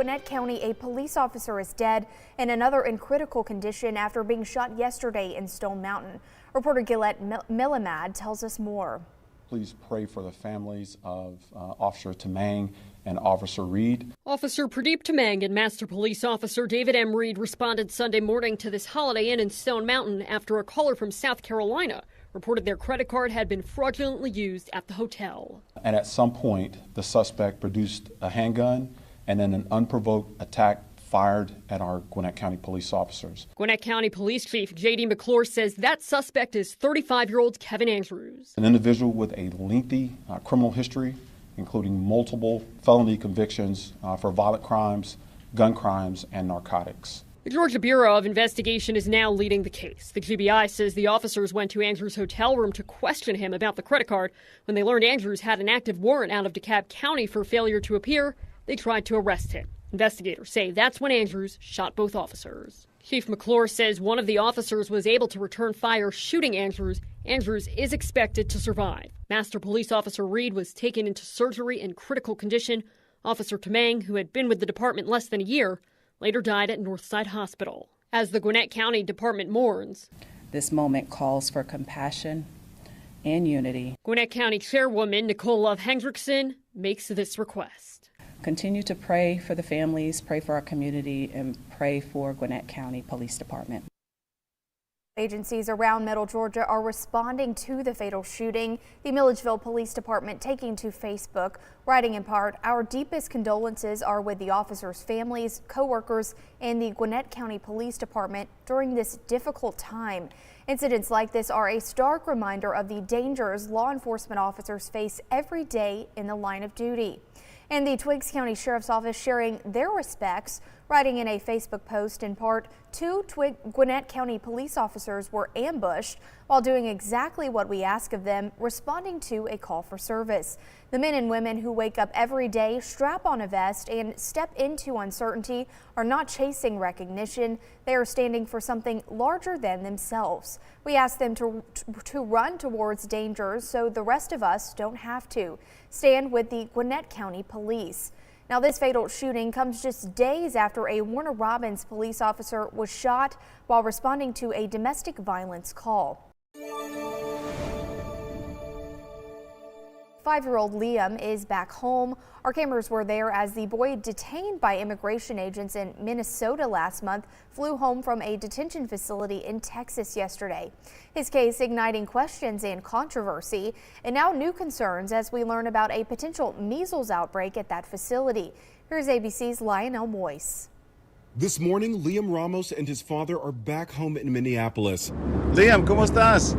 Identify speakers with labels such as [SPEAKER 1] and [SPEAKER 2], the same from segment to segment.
[SPEAKER 1] Gwinnett County, a police officer is dead and another in critical condition after being shot yesterday in Stone Mountain. Reporter Gillette Millimad tells us more.
[SPEAKER 2] Please pray for the families of Officer Tamang and Officer Reed.
[SPEAKER 3] Officer Pradeep Tamang and Master Police Officer David M. Reed responded Sunday morning to this Holiday Inn in Stone Mountain after a caller from South Carolina reported their credit card had been fraudulently used at the hotel.
[SPEAKER 2] And at some point, the suspect produced a handgun and then an unprovoked attack fired at our Gwinnett County police officers.
[SPEAKER 3] Gwinnett County Police Chief J.D. McClure says that suspect is 35-year-old Kevin Andrews.
[SPEAKER 2] An individual with a lengthy criminal history, including multiple felony convictions for violent crimes, gun crimes, and narcotics.
[SPEAKER 3] The Georgia Bureau of Investigation is now leading the case. The GBI says the officers went to Andrews' hotel room to question him about the credit card. When they learned Andrews had an active warrant out of DeKalb County for failure to appear, they tried to arrest him. Investigators say that's when Andrews shot both officers. Chief McClure says one of the officers was able to return fire, shooting Andrews. Andrews is expected to survive. Master Police Officer Reed was taken into surgery in critical condition. Officer Tamang, who had been with the department less than a year, later died at Northside Hospital. As the Gwinnett County Department mourns,
[SPEAKER 4] this moment calls for compassion and unity.
[SPEAKER 3] Gwinnett County Chairwoman Nicole Love Hendrickson makes this request.
[SPEAKER 4] Continue to pray for the families, pray for our community, and pray for Gwinnett County Police Department.
[SPEAKER 1] Agencies around Middle Georgia are responding to the fatal shooting. The Milledgeville Police Department taking to Facebook, writing in part, "Our deepest condolences are with the officers' families, co-workers, and the Gwinnett County Police Department during this difficult time. Incidents like this are a stark reminder of the dangers law enforcement officers face every day in the line of duty." And the Twiggs County Sheriff's Office sharing their respects, writing in a Facebook post in part, two Gwinnett County police officers were ambushed while doing exactly what we ask of them, responding to a call for service. The men and women who wake up every day, strap on a vest, and step into uncertainty are not chasing recognition. They are standing for something larger than themselves. We ask them to run towards dangers so the rest of us don't have to. Stand with the Gwinnett County Police. Now, this fatal shooting comes just days after a Warner Robins police officer was shot while responding to a domestic violence call. 5-year-old Liam is back home. Our cameras were there as the boy, detained by immigration agents in Minnesota last month, flew home from a detention facility in Texas yesterday. His case igniting questions and controversy, and now new concerns as we learn about a potential measles outbreak at that facility. Here's ABC's Lionel Moyes.
[SPEAKER 5] This morning, Liam Ramos and his father are back home in Minneapolis.
[SPEAKER 6] Liam, ¿cómo estás?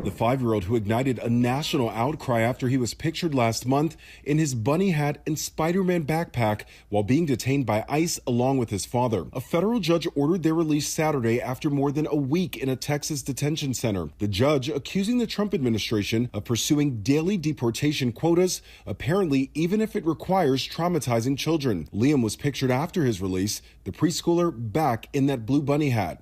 [SPEAKER 5] The 5-year-old who ignited a national outcry after he was pictured last month in his bunny hat and Spider-Man backpack while being detained by ICE along with his father. A federal judge ordered their release Saturday after more than a week in a Texas detention center. The judge accusing the Trump administration of pursuing daily deportation quotas, apparently even if it requires traumatizing children. Liam was pictured after his release, the preschooler back in that blue bunny hat.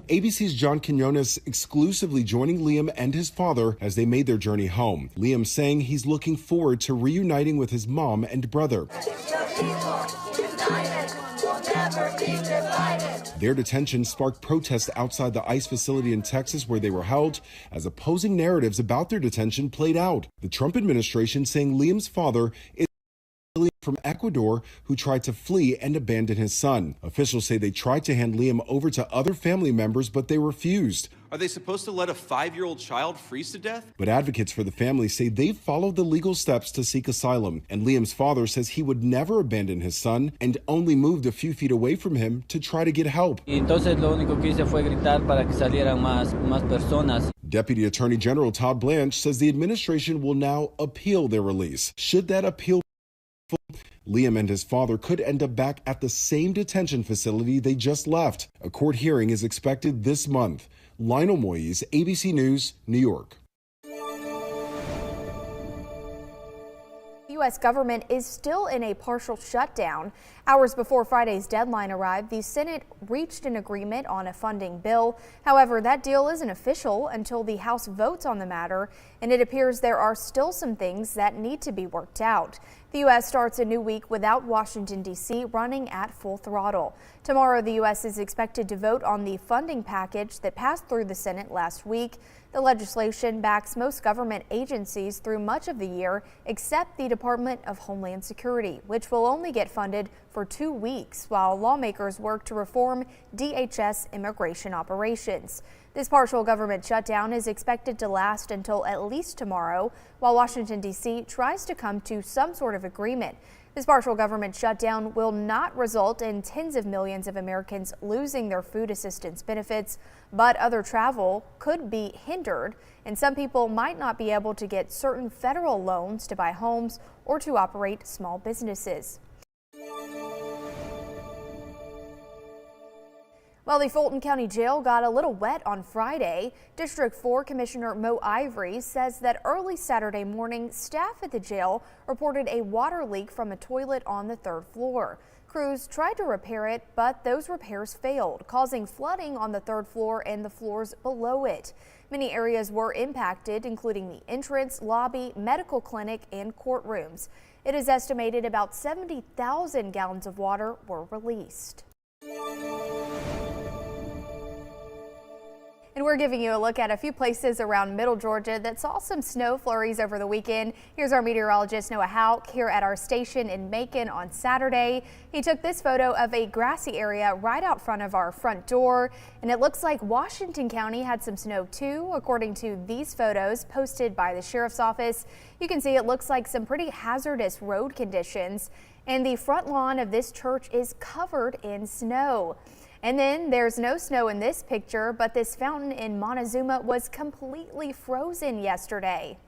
[SPEAKER 5] ABC's John Quinones exclusively joining Liam and his father as they made their journey home. Liam saying he's looking forward to reuniting with his mom and brother. Their detention sparked protests outside the ICE facility in Texas where they were held as opposing narratives about their detention played out. The Trump administration saying Liam's father is from Ecuador who tried to flee and abandon his son. Officials say they tried to hand Liam over to other family members, but they refused.
[SPEAKER 7] Are they supposed to let a 5-year-old child freeze to death?
[SPEAKER 5] But advocates for the family say they've followed the legal steps to seek asylum, and Liam's father says he would never abandon his son and only moved a few feet away from him to try to get help.
[SPEAKER 8] Entonces lo único que hice fue gritar para que salieran más personas.
[SPEAKER 5] Deputy Attorney General Todd Blanche says the administration will now appeal their release. Should that appeal Liam and his father could end up back at the same detention facility they just left. A court hearing is expected this month. Lionel Moyes, ABC News, New York.
[SPEAKER 1] The U.S. government is still in a partial shutdown. Hours before Friday's deadline arrived, the Senate reached an agreement on a funding bill. However, that deal isn't official until the House votes on the matter, and it appears there are still some things that need to be worked out. The U.S. starts a new week without Washington, D.C. running at full throttle. Tomorrow, the U.S. is expected to vote on the funding package that passed through the Senate last week. The legislation backs most government agencies through much of the year, except the Department of Homeland Security, which will only get funded for 2 weeks while lawmakers work to reform DHS immigration operations. This partial government shutdown is expected to last until at least tomorrow, while Washington, D.C. tries to come to some sort of agreement. This partial government shutdown will not result in tens of millions of Americans losing their food assistance benefits, but other travel could be hindered, and some people might not be able to get certain federal loans to buy homes or to operate small businesses. Well, the Fulton County Jail got a little wet on Friday. District 4 Commissioner Mo Ivory says that early Saturday morning, staff at the jail reported a water leak from a toilet on the 3rd floor. Crews tried to repair it, but those repairs failed, causing flooding on the 3rd floor and the floors below it. Many areas were impacted, including the entrance, lobby, medical clinic, and courtrooms. It is estimated about 70,000 gallons of water were released. And we're giving you a look at a few places around Middle Georgia that saw some snow flurries over the weekend. Here's our meteorologist Noah Hoax here at our station in Macon on Saturday. He took this photo of a grassy area right out front of our front door, and it looks like Washington County had some snow too, according to these photos posted by the sheriff's office. You can see it looks like some pretty hazardous road conditions, and the front lawn of this church is covered in snow. And then there's no snow in this picture, but this fountain in Montezuma was completely frozen yesterday.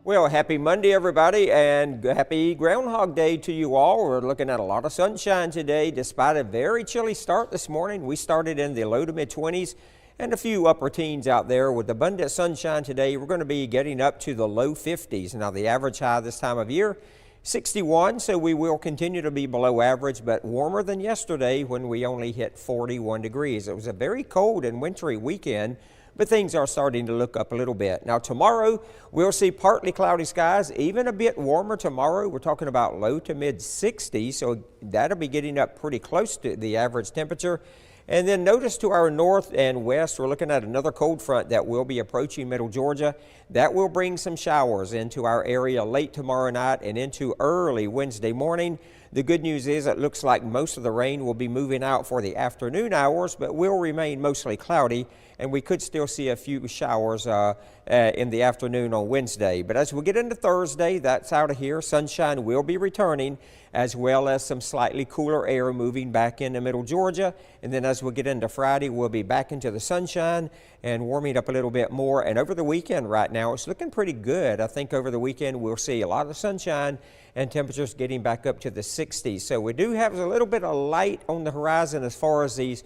[SPEAKER 6] Well, happy Monday, everybody, and happy Groundhog Day to you all. We're looking at a lot of sunshine today, despite a very chilly start this morning. We started in the low to mid-20s and a few upper teens out there. With abundant sunshine today, we're going to be getting up to the low 50s. Now, the average high this time of year, 61, so we will continue to be below average, but warmer than yesterday when we only hit 41 degrees. It was a very cold and wintry weekend, but things are starting to look up a little bit. Now tomorrow, we'll see partly cloudy skies, even a bit warmer tomorrow. We're talking about low to mid 60s, so that'll be getting up pretty close to the average temperature. And then notice to our north and west, we're looking at another cold front that will be approaching Middle Georgia. That will bring some showers into our area late tomorrow night and into early Wednesday morning. The good news is it looks like most of the rain will be moving out for the afternoon hours, but will remain mostly cloudy, and we could still see a few showers in the afternoon on Wednesday. But as we get into Thursday, that's out of here. Sunshine will be returning, as well as some slightly cooler air moving back into Middle Georgia. And then as we get into Friday, we'll be back into the sunshine and warming up a little bit more. And over the weekend right now, it's looking pretty good. I think over the weekend, we'll see a lot of sunshine and temperatures getting back up to the 60s. So we do have a little bit of light on the horizon as far as these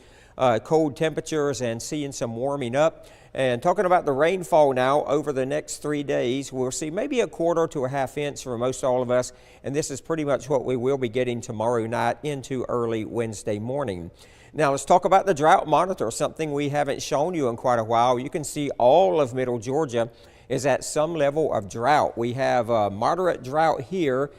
[SPEAKER 6] cold temperatures and seeing some warming up. And talking about the rainfall now, over the next 3 days, we'll see maybe a quarter to a half inch for most all of us. And this is pretty much what we will be getting tomorrow night into early Wednesday morning. Now let's talk about the drought monitor, something we haven't shown you in quite a while. You can see all of Middle Georgia is at some level of drought. We have a moderate drought here,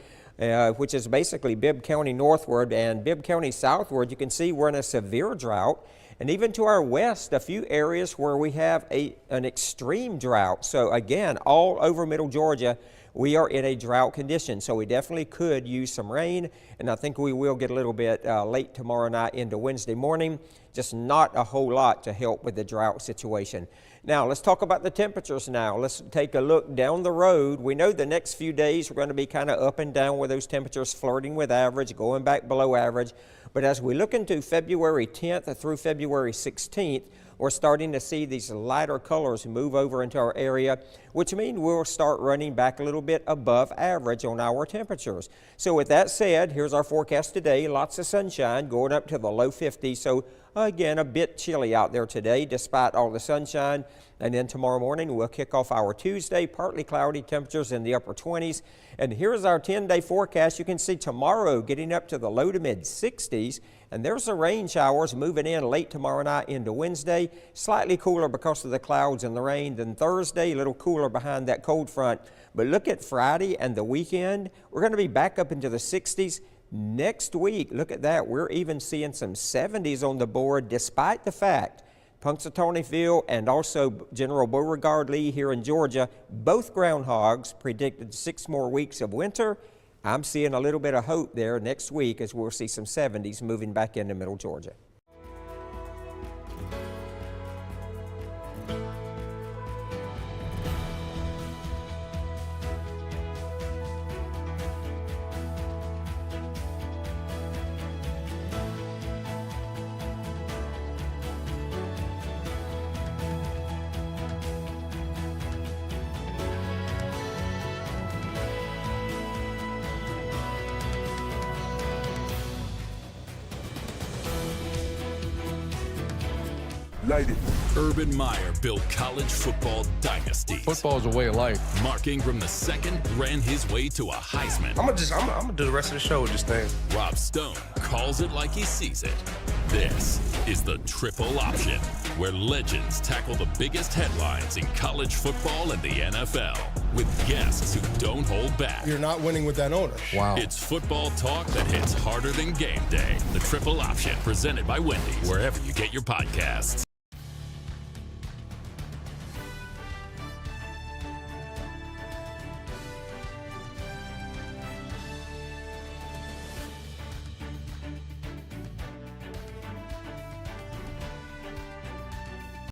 [SPEAKER 6] which is basically Bibb County northward, and Bibb County southward. You can see we're in a severe drought. And even to our west, a few areas where we have an extreme drought. So again, all over Middle Georgia, we are in a drought condition. So we definitely could use some rain, and I think we will get a little bit late tomorrow night into Wednesday morning. Just not a whole lot to help with the drought situation. Now, let's talk about the temperatures now. Let's take a look down the road. We know the next few days we're going to be kind of up and down with those temperatures, flirting with average, going back below average. But as we look into February 10th through February 16th, we're starting to see these lighter colors move over into our area, which means we'll start running back a little bit above average on our temperatures. So with that said, here's our forecast today. Lots of sunshine going up to the low 50s. So again, a bit chilly out there today despite all the sunshine. And then tomorrow morning, we'll kick off our Tuesday, partly cloudy, temperatures in the upper 20s. And here's our 10-day forecast. You can see tomorrow getting up to the low to mid 60s. And there's the rain showers moving in late tomorrow night into Wednesday. Slightly cooler because of the clouds and the rain than Thursday, a little cooler behind that cold front. But look at Friday and the weekend. We're going to be back up into the 60s. Next week, look at that. We're even seeing some 70s on the board, despite the fact Punxsutawneyville and also General Beauregard Lee here in Georgia, both groundhogs predicted 6 more weeks of winter. I'm seeing a little bit of hope there next week as we'll see some 70s moving back into middle Georgia.
[SPEAKER 9] Urban Meyer built college football dynasties.
[SPEAKER 10] Football is a way of life.
[SPEAKER 9] Mark Ingram II ran his way to a Heisman.
[SPEAKER 10] I'm gonna do the rest of the show with this thing.
[SPEAKER 9] Rob Stone calls it like he sees it. This is the Triple Option, where legends tackle the biggest headlines in college football and the NFL with guests who don't hold back.
[SPEAKER 10] You're not winning with that owner. Wow.
[SPEAKER 9] It's football talk that hits harder than game day. The Triple Option, presented by Wendy's, wherever you get your podcasts.